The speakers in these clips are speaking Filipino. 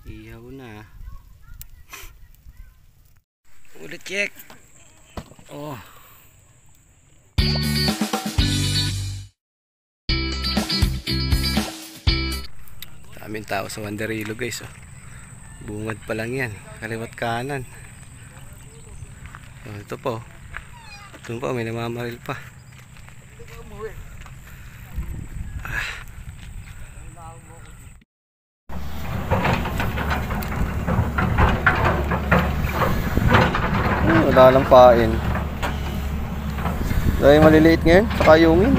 Ihaw na. Ulit check. Oh. Daming tao sa Wanderilo guys. Oh. Bungad pa lang yan. Kaliwat kanan. Oh, ito po. Ito po may namamaril pa. Wala lang pain. Dahil maliliit ngayon, saka yungin.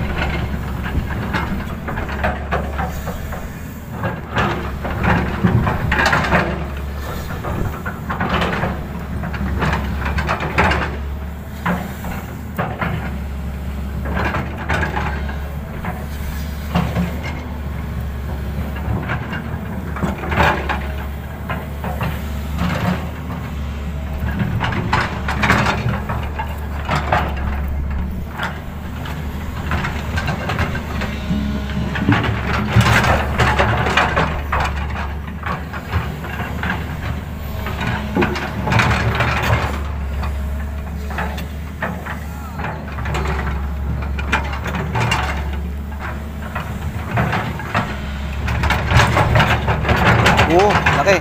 Oh, laki.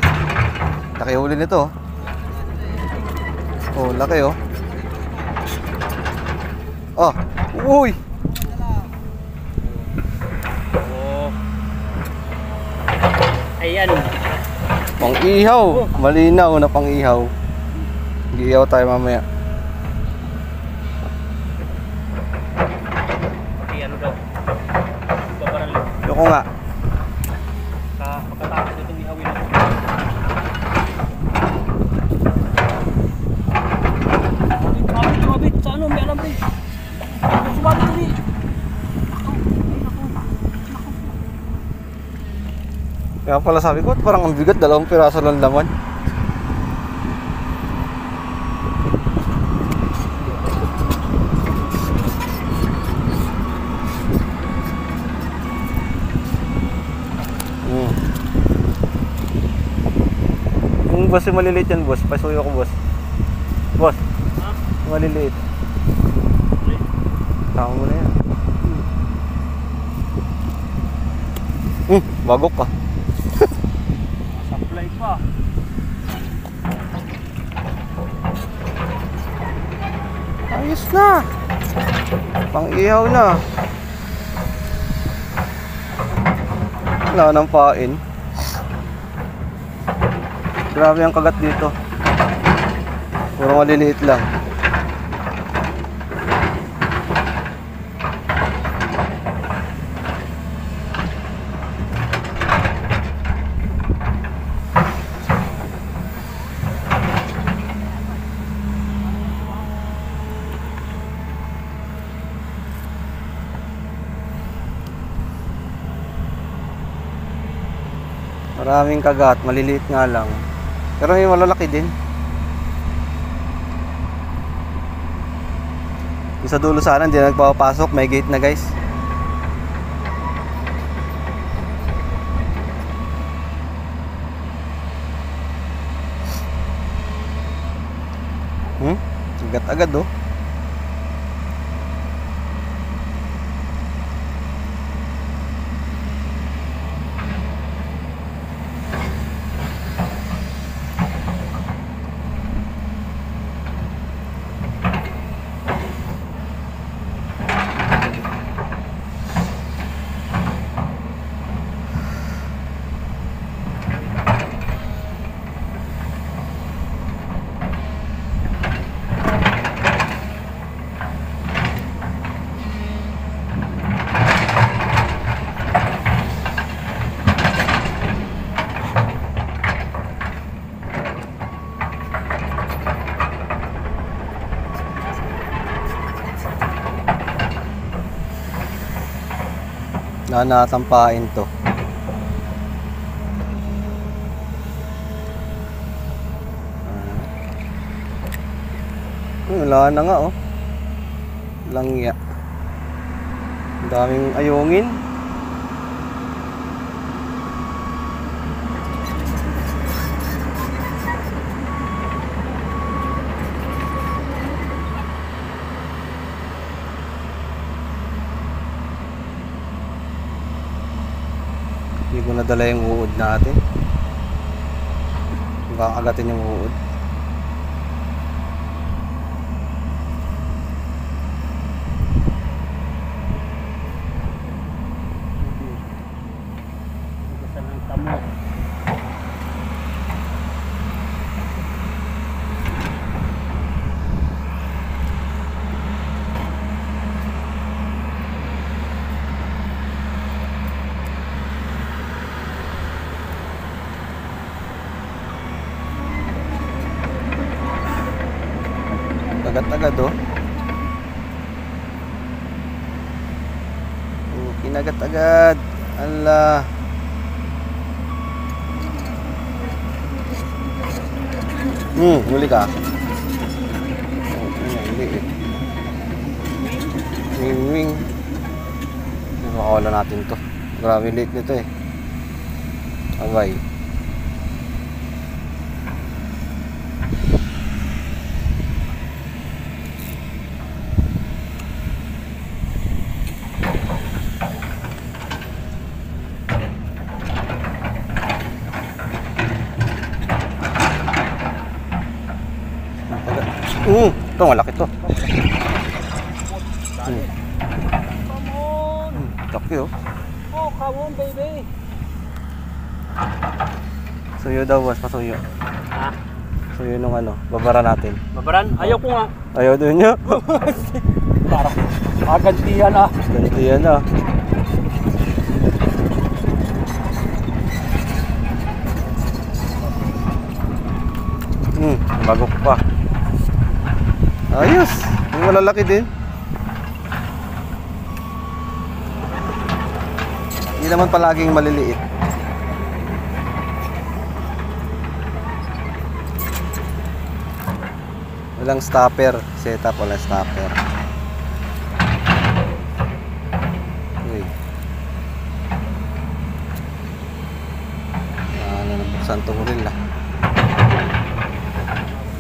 Laki huli nito. Oh, laki oh. Oh, uy. Oh. Ayan. Pang-ihaw. Malinaw na pang-ihaw. Mag-ihaw tayo mamaya. Pati ano daw? Babaral. Yoko nga. Pagkatapos itong ihawin ako. Mabit, sa ano? May alam rin. Sumabit ito rin. Kaya pala sabi ko, parang ang bigat, 2 piraso lang laman. Yung boss yung maliliit yan boss, pasuyo ko boss. Boss, yung maliliit. Tama mo na yan. Bagok ka. Supply pa. Ayos na. Pang-ihaw na. Wala nang pain. Grabe ang kagat dito. Puro maliliit lang. Maraming kagat, maliliit nga lang. Pero may malalaki din. Yung sa dulo sana, hindi na nagpapasok. May gate na guys. Agad-agad oh. na natampain to. Wala na nga oh. Langya. Ang daming ayungin. Hindi ko nadala yung uod natin. Kakagatin yung uod. Gusto ng tamo. Agad-agad oh. Kinagat-agad. Ala. Huli ka. Hindi eh. Wing. Nakakawala natin to. Grabe late nito eh. Abay. Ito malaki to. Come on. Laki oh. Oh, come on, baby. Suyo daw boss, pasuyo. Ha? Suyo nung ano, babara natin. Babaran? Ayaw ko nga. Ayaw doon nyo. Para agantihan ah. Ganito yan ah. Bagok pa. Ayos. Yung malalaki din. Hindi naman palaging maliliit. Walang stopper. Setup, walang stopper. Uy. Nabuksan to rin lah.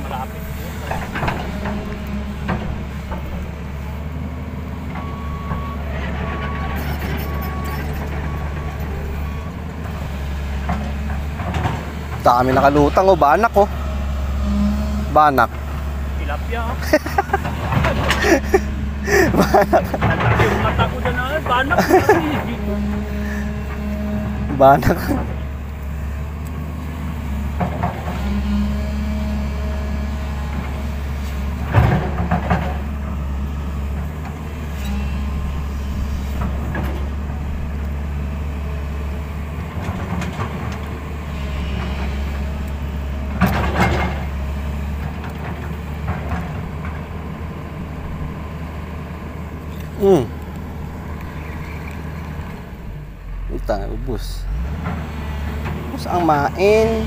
Malapit. Dami nakalutang oh, banak oh. Banak. Tilapia ah. Banak. Lalaki yung mata ko dyan ah. Banak. Banak. Ito, ubus. Ubus ang main.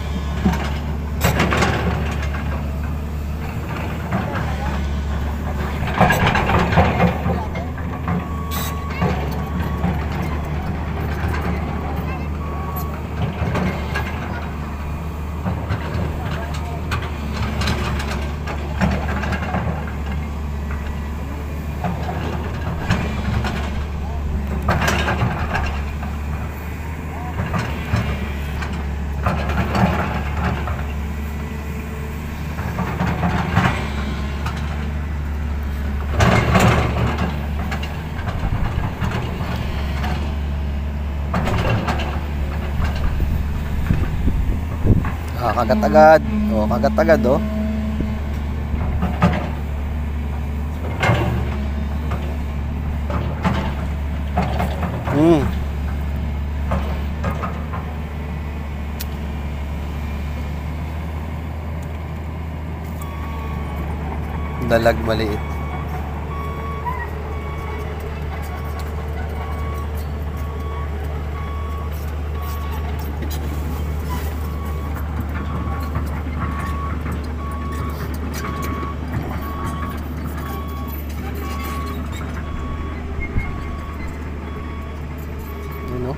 Kagat-agad. Oh, kagat-agad oh. Dalag maliit. Ano?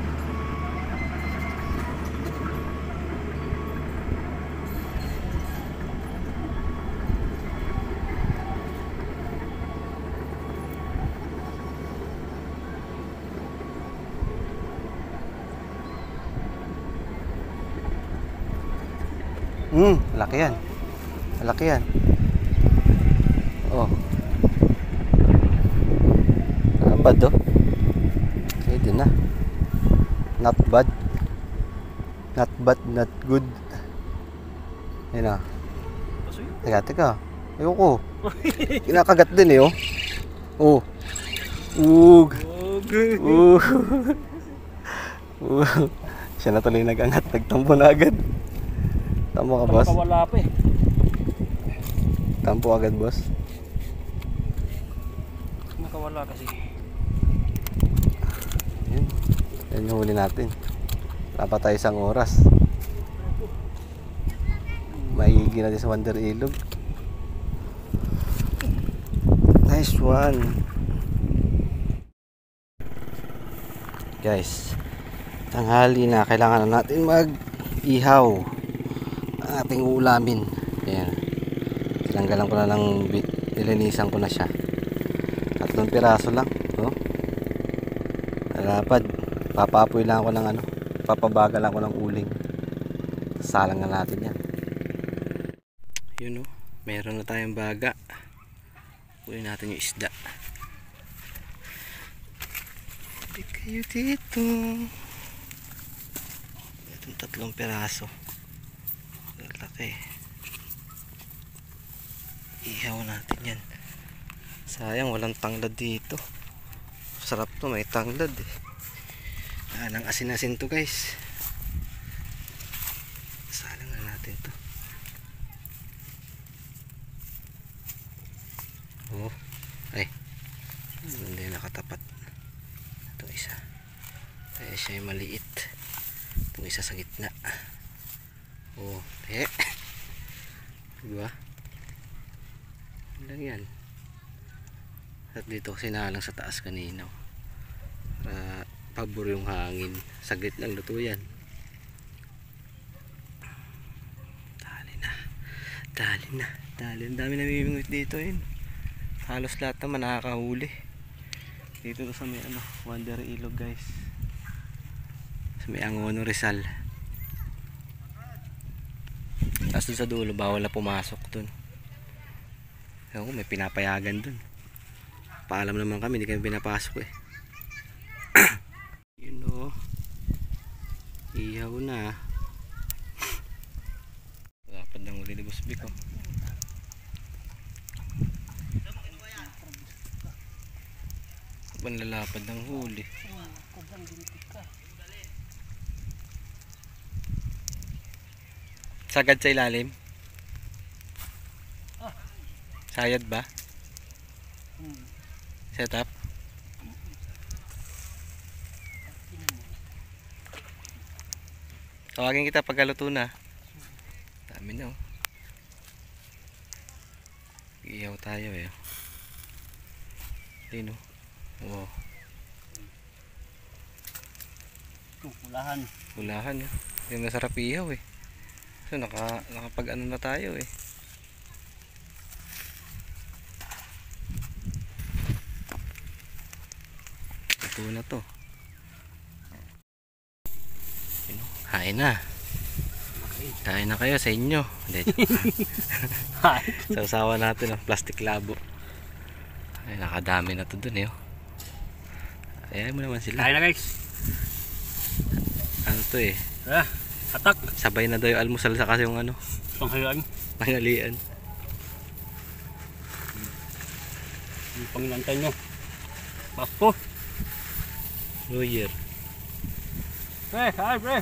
Malaki yan. Malaki yan. Oh. Bad oh. Pwede na. Not bad. Not bad, not good. Ayun na. Teka. Ayoko. Kinakagat din eh oh. Oh. Ug. Siya na tuloy nag-angat. Nagtampo na agad. Tampo ka, boss? Wala pa eh. Tampo agad, boss? Nakawala kasi. Yan yung huli natin. Wala pa tayo 1 oras. Maigi natin sa Wonder Ilog. Nice one. Guys, tanghali na. Kailangan na natin mag-ihaw ang ating ulamin. Ayan. Tinanggalan ko na ng nilinisan ko na siya. 3 piraso lang. Oh. Dapat papapoy lang ako ng ano. Papabagal lang ako ng uling. Salang na natin yan. Yun oh. Meron na tayong baga. Kunin natin yung isda. Hindi kayo dito. Itong 3 piraso. Laki. Ihaw natin yan. Sayang walang tanglad dito. Sarap to, may tanglad eh. Ang asin-asin to guys. Salang na natin to. Oh, ay hindi nakatapat. Itong isa kaya siya yung maliit. Itong isa sa gitna. Oh, diba? Lang yan. At dito sinalang sa taas kanina para pabor yung hangin. Saglit lang luto yan. Dali na. Ang dami namimingwit dito yun. Halos lahat naman nakakahuli. Dito to sa may ano, Wonder Ilog guys. Sa may Angono Rizal. Tapos dun sa dulo bawal na pumasok dun. Ewan ko, may pinapayagan dun. Paalam naman kami, hindi kami pinapasok eh. Yun o. Ihaw na. Dapat nang uli ni Boss Vic oh. Panlalapad ng huli. Sagad sa ilalim? Sayad ba? Set up? Tawagin kita pagkaluto na. Dami na oh. Iyaw tayo eh. Ayun oh. Wow. Ulahan eh. Yung masarap ihaw eh. So nakapag ano na tayo eh. Ito na to. Kain na. Kain na kayo sa inyo. Sausawa natin ang plastic labo. Ay, nakadami na to dun eh. Ayaw mo naman sila. Kain na guys. Ano to eh. Atak. Sabay na daw yung almusal sa kasi yung ano. Panghalian. Yung panginantay nyo. Pasko. New Year. Pre, kain pre.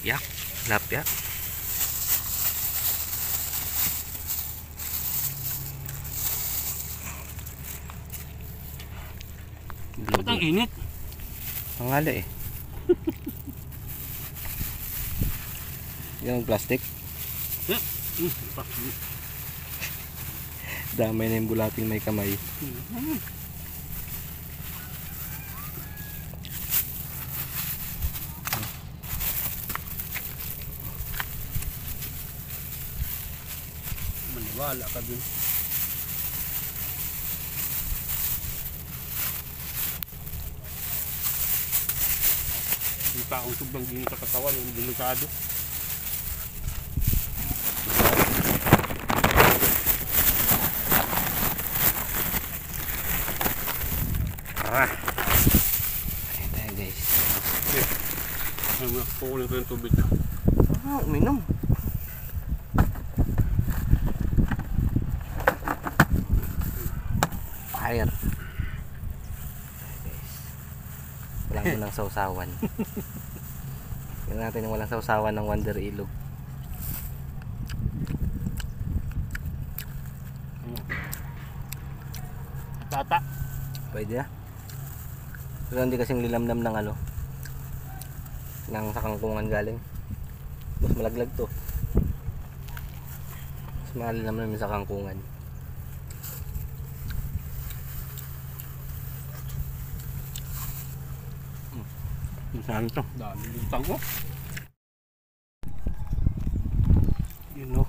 Yak. Lapya. Ba't ang init? Pangali eh. Yan ang plastic. Damay na yung bulating may kamay. Maniwala ka dun. Yung taong sobrang ginit sa katawan, yung delikado. Ah. Ayan tayo guys. Okay. Ay, kukunin ko yung tubig. Uminom. Fire. Walang sausawan. Tignan natin yung walang sausawan ng Wonder Ilog. Tata. Pwede na. Pero hindi kasing lilamnam ng ano, ng sa kangkungan galing. Mas malaglag to. Mas malilamnam yung sa kangkungan. Saan ito? Dami lutang ko. You know.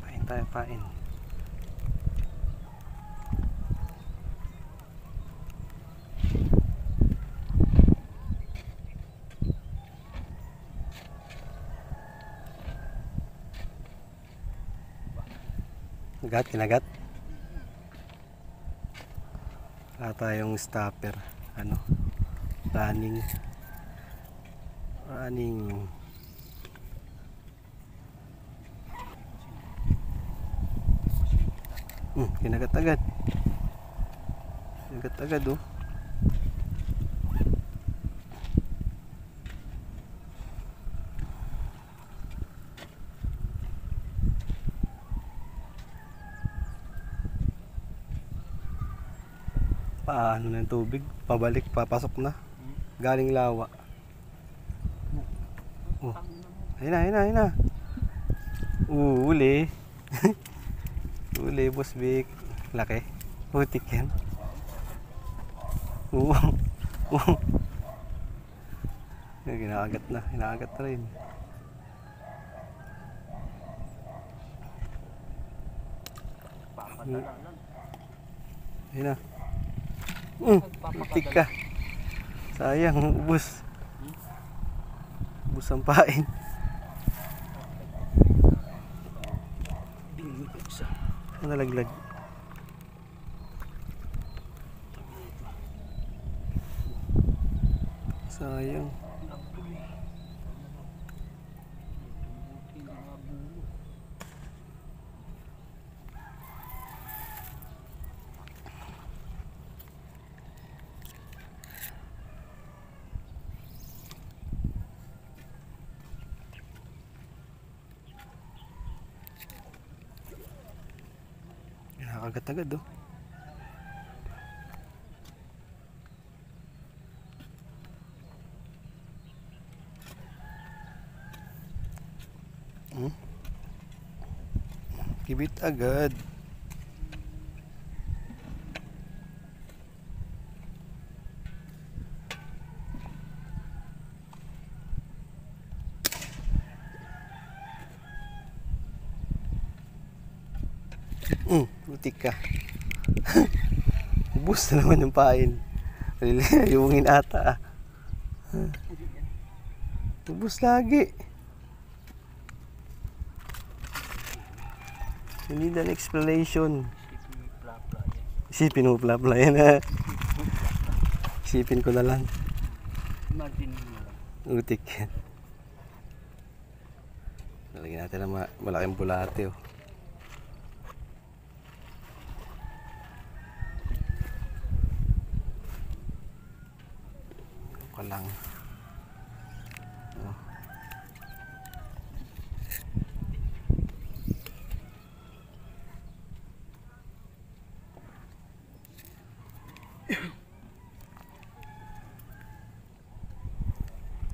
Pain tayo, pain. Kinagat. Wala tayong stopper. Ano? Running. Kinagat agad. Oh. Paano na yung tubig? Pabalik, papasok na. Galing lawa. Oh. Ayun na. Uli. Uli, Boss Vic. Laki. Putik yan. Kinakagat na rin. Ayun na. Putik ka. Sayang, ubos. Ubos ang pain. Nalaglag. Sayang. Nakakagat-agad oh. Kibit agad. Putik ka. Ubus na naman yung pain. Lilayungin ata. Ubus lagi. You need an explanation. Isipin mo plapla yan ha. Isipin ko na lang. Utik yan. Nalagyan natin ng malaking bulate oh. Lang.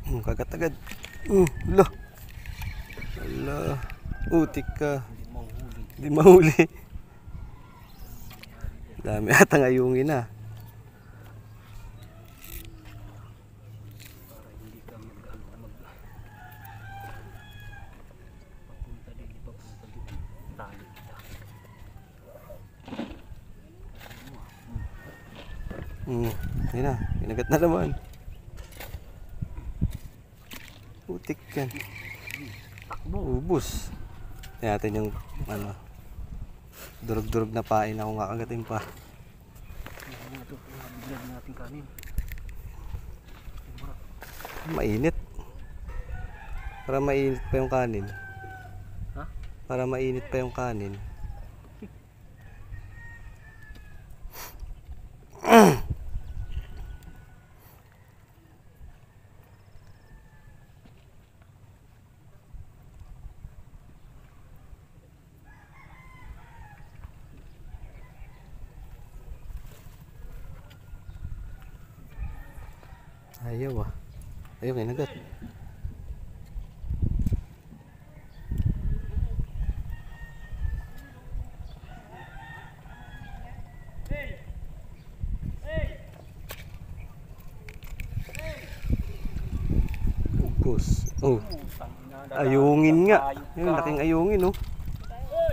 Oh. Kagat agad. Ala. Utik ka. Hindi mahuli. Dami ata ngayungin na. Ayun na, kinagat na naman. Putik yan. Ubus. Tingnan natin yung ano, durog-durog na pain na kung kakagatin pa. Bigyan natin kanin. Mainit. Para mainit pa yung kanin. Ha? Para mainit pa yung kanin. Ayaw ah. Ayaw kinagat. Ubus. Oh. Ayungin nga. Yung laking ayungin oh.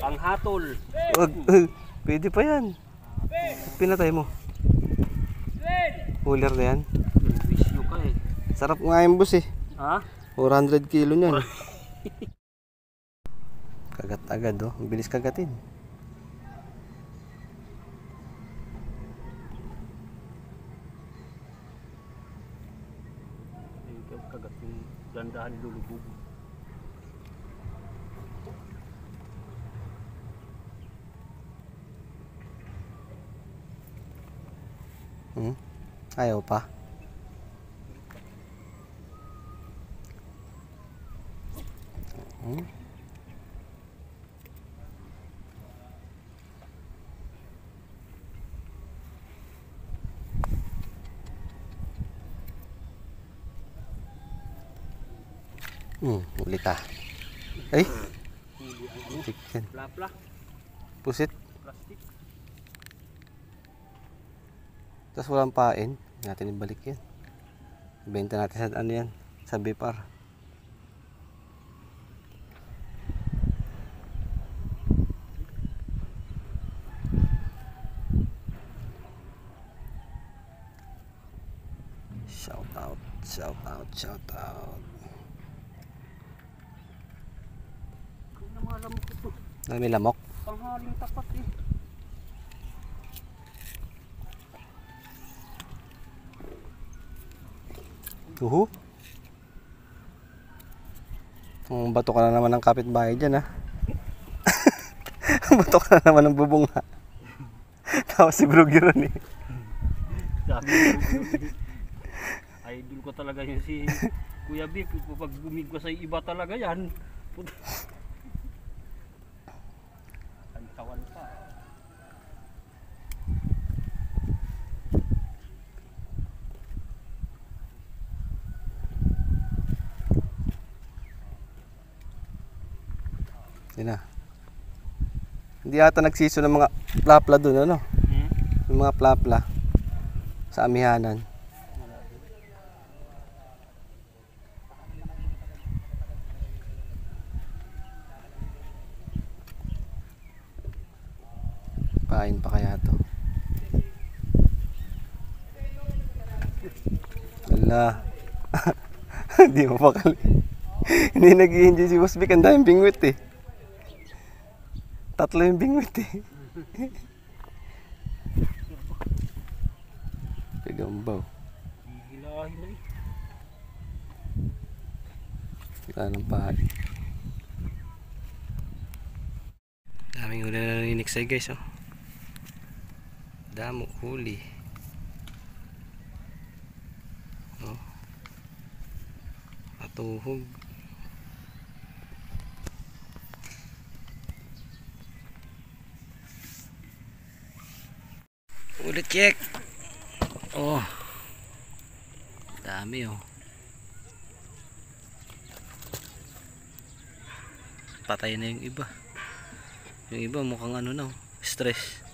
Ang hatol. Wag. Pwede pa yan. Pinatay mo. Cooler na yan. Bisyo ka eh. Sarap nga yung bus eh. Ha? 400 kilo niyan. Kagat agad oh. Ang bilis kagatin. Kagat yung dandahan lulubog. Ayaw pa. Ulit ah. Ay! Chicken. Plapla. Pusit. Plastic. Tapos walang pain. Hindi natin ibalik yan. Benta natin sa ano yan. Sa Bipar. Shout out. Shout out. Shout out. Ang mga lamok ito. Dami lamok. Panghaling tapat eh. Uhu. Bato ka na naman ng kapitbahay dyan ha. Bato ka na naman ng bubong ha. Tapos si Brugiron eh. Sabi idol ko talaga yun si Kuya Bip. Pag bumig ko sa iba talaga yan. Kantawan pa. Yun na. Hindi ata nagsiso ng mga plapla dun ano. Yung mga plapla sa amihanan. Pain pa kaya to. Wala. Hindi mo pakali. Hindi nag-i-enjoy si Boss Vic. Ang daming bingwit eh. 3 yung bingwit eh. Pigambaw. Hihilahin na eh. Wala ng pahay. Daming huli na nanineksay guys oh. Damo huli. Oh. Atuhog. Ulit check. Oh. Dami oh. Patay na yung iba. Yung iba mukhang ano na, stress.